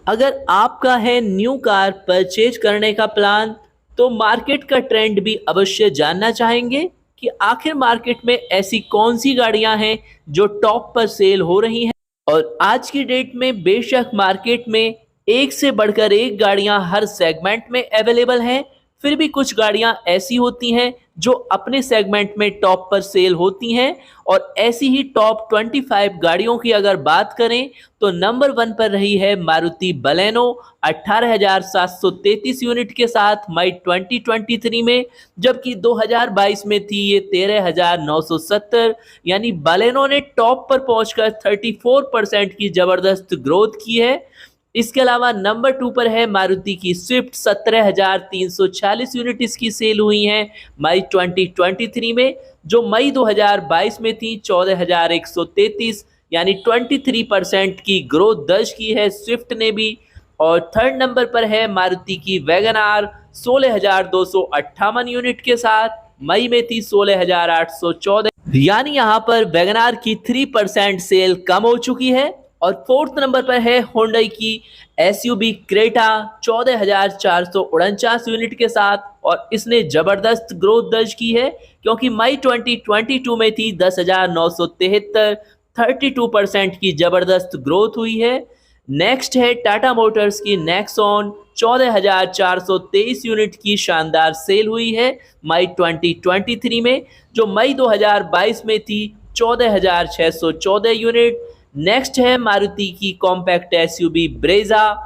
अगर आपका है न्यू कार परचेज करने का प्लान, तो मार्केट का ट्रेंड भी अवश्य जानना चाहेंगे कि आखिर मार्केट में ऐसी कौन सी गाड़ियां हैं जो टॉप पर सेल हो रही हैं। और आज की डेट में बेशक मार्केट में एक से बढ़कर एक गाड़ियां हर सेगमेंट में अवेलेबल हैं, फिर भी कुछ गाड़ियां ऐसी होती हैं जो अपने सेगमेंट में टॉप पर सेल होती हैं। और ऐसी ही टॉप 25 गाड़ियों की अगर बात करें, तो नंबर 1 पर रही है मारुति बलेनो 18,733 यूनिट के साथ मई 2023 में, जबकि 2022 में थी ये 13,970। यानी बलेनो ने टॉप पर पहुंचकर 34% की जबरदस्त ग्रोथ की है। इसके अलावा नंबर 2 पर है मारुति की स्विफ्ट 17,346 यूनिट इसकी सेल हुई हैं मई 2023 में, जो मई 2022 में थी 14,133। यानी 23% की ग्रोथ दर्ज की है स्विफ्ट ने भी। और थर्ड नंबर पर है मारुति की वैगन आर 16,258 यूनिट के साथ, मई में थी 16,814। यानी यहाँ पर वैगन आर की 3% सेल कम हो चुकी है। और फोर्थ नंबर पर है होंडई की एसयूवी क्रेटा 14,449 यूनिट के साथ, और इसने जबरदस्त ग्रोथ दर्ज की है क्योंकि मई 2022 में थी 10,973। 32% की जबरदस्त ग्रोथ हुई है। नेक्स्ट है टाटा मोटर्स की नेक्सॉन 14,423 यूनिट की शानदार सेल हुई है मई 2023 में, जो मई 2022 में थी 14,614 यूनिट। नेक्स्ट है मारुति की कॉम्पैक्ट एसयूवी ब्रेजा,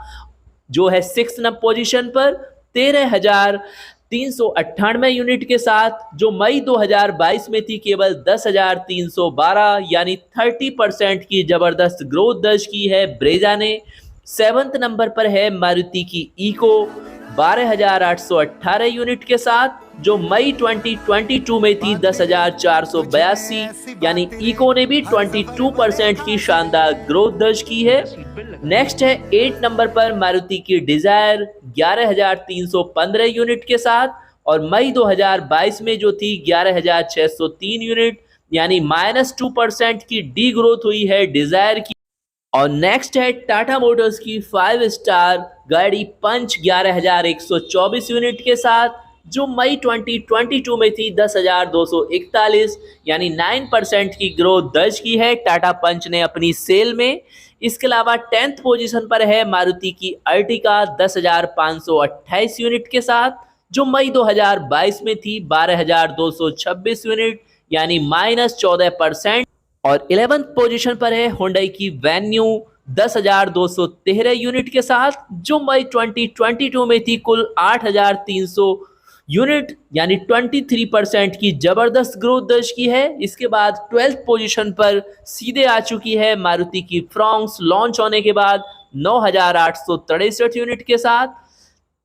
जो है 6 पोजीशन पर 13,398 यूनिट के साथ, जो मई 2022 में थी केवल 10,312। यानी 30% की जबरदस्त ग्रोथ दर्ज की है ब्रेजा ने। 7th नंबर पर है मारुति की इको 12,818 यूनिट के साथ, जो मई 2022 में थी 10,482। यानी इको ने भी 22% की शानदार ग्रोथ दर्ज की है। नेक्स्ट है 8 नंबर पर मारुति की डिजायर 11,315 यूनिट के साथ, और मई 2022 में जो थी 11,603 यूनिट। यानी -2% की डी ग्रोथ हुई है डिजायर की। और नेक्स्ट है टाटा मोटर्स की 5 स्टार गाड़ी पंच 11,124 यूनिट के साथ, जो मई 2022 में थी 10,241। यानी 9% की ग्रोथ दर्ज की है टाटा पंच ने अपनी सेल में। इसके अलावा 10th पोजीशन पर है मारुति की अर्टिका 10,528 यूनिट के साथ, जो मई 2022 में थी 12,226 यूनिट। यानी -14%। और 11th पोजीशन पर है होंडई की वेन्यू 10,213 यूनिट के साथ, जो मई 2022 में थी कुल 8,300 यूनिट। यानी 23% की जबरदस्त ग्रोथ दर्ज की है। इसके बाद 12th पोजीशन पर सीधे आ चुकी है मारुति की फ्रॉन्क्स लॉन्च होने के बाद 9,863 यूनिट के साथ।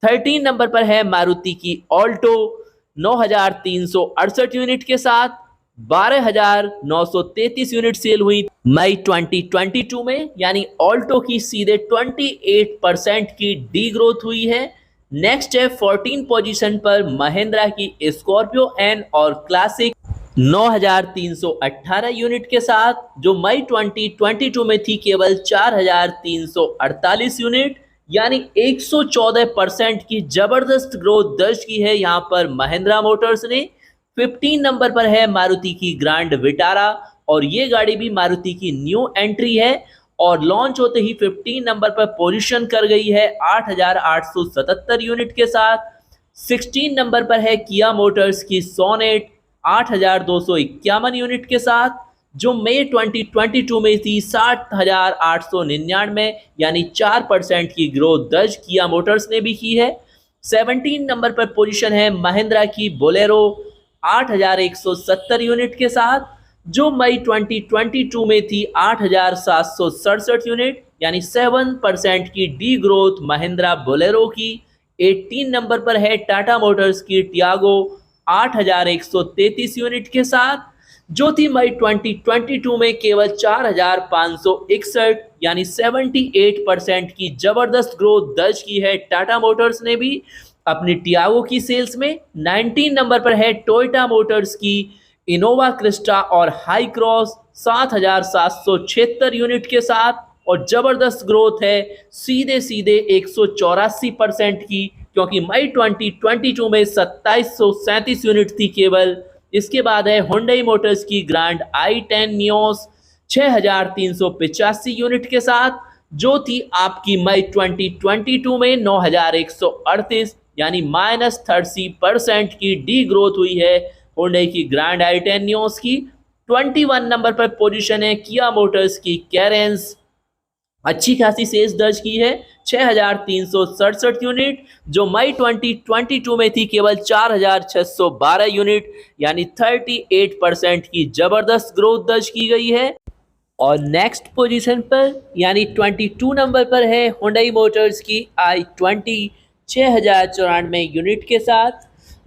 13 नंबर पर है मारुति की ऑल्टो 9,368 यूनिट के साथ, 12,933 यूनिट सेल हुई मई 2022 में। यानी ऑल्टो की सीधे 28% की डी ग्रोथ हुई है। नेक्स्ट है 14 पोजीशन पर महिंद्रा की स्कॉर्पियो एन और क्लासिक 9,318 यूनिट के साथ, जो मई 2022 में थी केवल 4,348 यूनिट। यानी 114% की जबरदस्त ग्रोथ दर्ज की है यहाँ पर महिंद्रा मोटर्स ने। 15 नंबर पर है मारुति की ग्रैंड विटारा, और ये गाड़ी भी मारुति की न्यू एंट्री है, और लॉन्च होते ही 15 नंबर पर पोजीशन कर गई है 8,877 यूनिट के साथ। 16 नंबर पर है किया मोटर्स की सोनेट 8,251 यूनिट के साथ, जो मई 2022 में थी 60,899। यानी 4% की ग्रोथ दर्ज किया मोटर्स ने भी की है। 17 नंबर पर पोजीशन है महिंद्रा की बोलेरो 8,170 यूनिट के साथ, जो मई 2022 में थी 8,767 यूनिट। यानी 7% की डी ग्रोथ महिंद्रा बोलेरो की। 18 नंबर पर है टाटा मोटर्स की टियागो 8,133 यूनिट के साथ, जो थी मई 2022 में केवल 4,561। यानी 78% की जबरदस्त ग्रोथ दर्ज की है टाटा मोटर्स ने भी अपनी टियागो की सेल्स में। 19 नंबर पर है टोयोटा मोटर्स की इनोवा क्रिस्टा और हाई क्रॉस 7,776 यूनिट के साथ, और जबरदस्त ग्रोथ है सीधे सीधे 184% की, क्योंकि मई 2022 में 2737 यूनिट थी केवल। इसके बाद है हुंडई मोटर्स की ग्रैंड i10 नियोस 6385 यूनिट के साथ, जो थी आपकी मई 2022 में 9138, यानी -30% की डी ग्रोथ हुई है हुंडई की ग्रैंड i10 नियोस की। 21 नंबर पर पोजीशन है किया मोटर्स की कैरेंस, अच्छी खासी सेल्स दर्ज की है 6367 यूनिट, जो मई 2022 में थी केवल 4612 यूनिट, यानी 38% की जबरदस्त ग्रोथ दर्ज की गई है। और नेक्स्ट पोजीशन पर यानी 22 नंबर पर है हुंडई मोटर्स की i20 6094 यूनिट के साथ,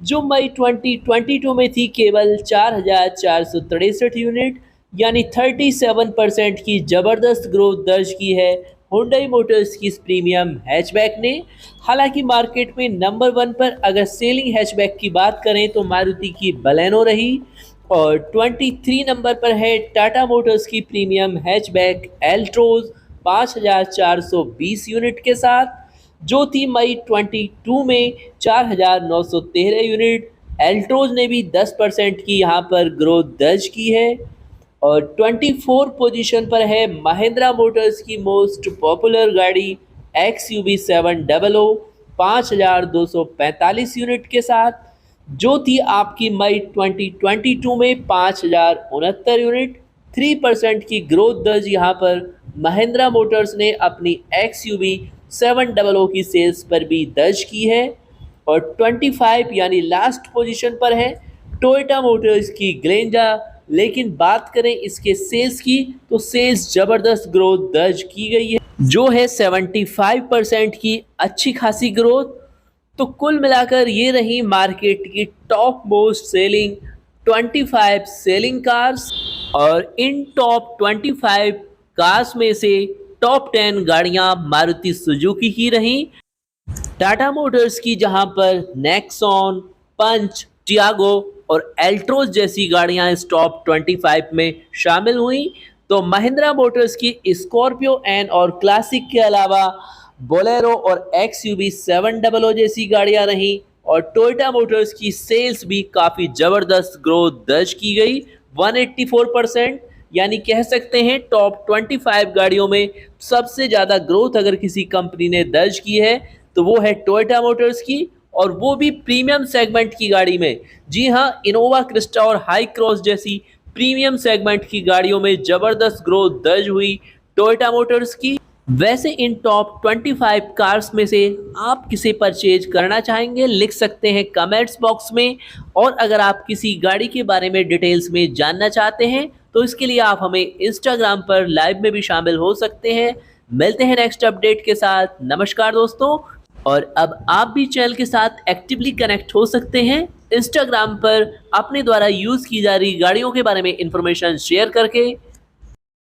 जो मई 2022 में थी केवल 4463 यूनिट, यानी 37% की जबरदस्त ग्रोथ दर्ज की है हुंडई मोटर्स की इस प्रीमियम हैचबैक ने। हालांकि मार्केट में नंबर 1 पर अगर सेलिंग हैचबैक की बात करें तो मारुति की बलेनो रही, और 23 नंबर पर है टाटा मोटर्स की प्रीमियम हैचबैक एल्ट्रोज 5420 यूनिट के साथ, जो थी मई 22 में 4913 यूनिट। एल्ट्रोज ने भी 10% की यहाँ पर ग्रोथ दर्ज की है। और 24 पोजीशन पर है महिंद्रा मोटर्स की मोस्ट पॉपुलर गाड़ी XUV 700 5245 यूनिट के साथ, जो थी आपकी मई 2022 में 5069 यूनिट। 3% की ग्रोथ दर्ज यहाँ पर महिंद्रा मोटर्स ने अपनी XUV 700 की सेल्स पर भी दर्ज की है। और 25 यानी लास्ट पोजीशन पर है टोयोटा मोटर्स की ग्लेंजा, लेकिन बात करें इसके सेल्स की तो सेल्स जबरदस्त ग्रोथ दर्ज की गई है, जो है 75% की अच्छी खासी ग्रोथ। तो कुल मिलाकर ये रही मार्केट की top most selling 25 selling cars, और इन टॉप 25 कार्स में से टॉप 10 गाड़ियां मारुति सुजुकी की रहीं। टाटा मोटर्स की जहां पर नेक्सॉन, पंच, टियागो और एल्ट्रोज जैसी गाड़ियां इस टॉप 25 में शामिल हुई, तो महिंद्रा मोटर्स की स्कॉर्पियो एन और क्लासिक के अलावा बोलेरो और XUV 700 जैसी गाड़ियां रहीं। और टोयोटा मोटर्स की सेल्स भी काफ़ी ज़बरदस्त ग्रोथ दर्ज की गई 184%, यानी कह सकते हैं टॉप 25 गाड़ियों में सबसे ज़्यादा ग्रोथ अगर किसी कंपनी ने दर्ज की है तो वो है टोयोटा मोटर्स की, और वो भी प्रीमियम सेगमेंट की गाड़ी में। जी हाँ, इनोवा क्रिस्टा और हाई क्रॉस जैसी प्रीमियम सेगमेंट की गाड़ियों में ज़बरदस्त ग्रोथ दर्ज हुई टोयोटा मोटर्स की। वैसे इन टॉप 25 कार्स में से आप किसे परचेज करना चाहेंगे लिख सकते हैं कमेंट्स बॉक्स में। और अगर आप किसी गाड़ी के बारे में डिटेल्स में जानना चाहते हैं तो इसके लिए आप हमें इंस्टाग्राम पर लाइव में भी शामिल हो सकते हैं। मिलते हैं नेक्स्ट अपडेट के साथ। नमस्कार दोस्तों। और अब आप भी चैनल के साथ एक्टिवली कनेक्ट हो सकते हैं इंस्टाग्राम पर अपने द्वारा यूज़ की जा रही गाड़ियों के बारे में इंफॉर्मेशन शेयर करके।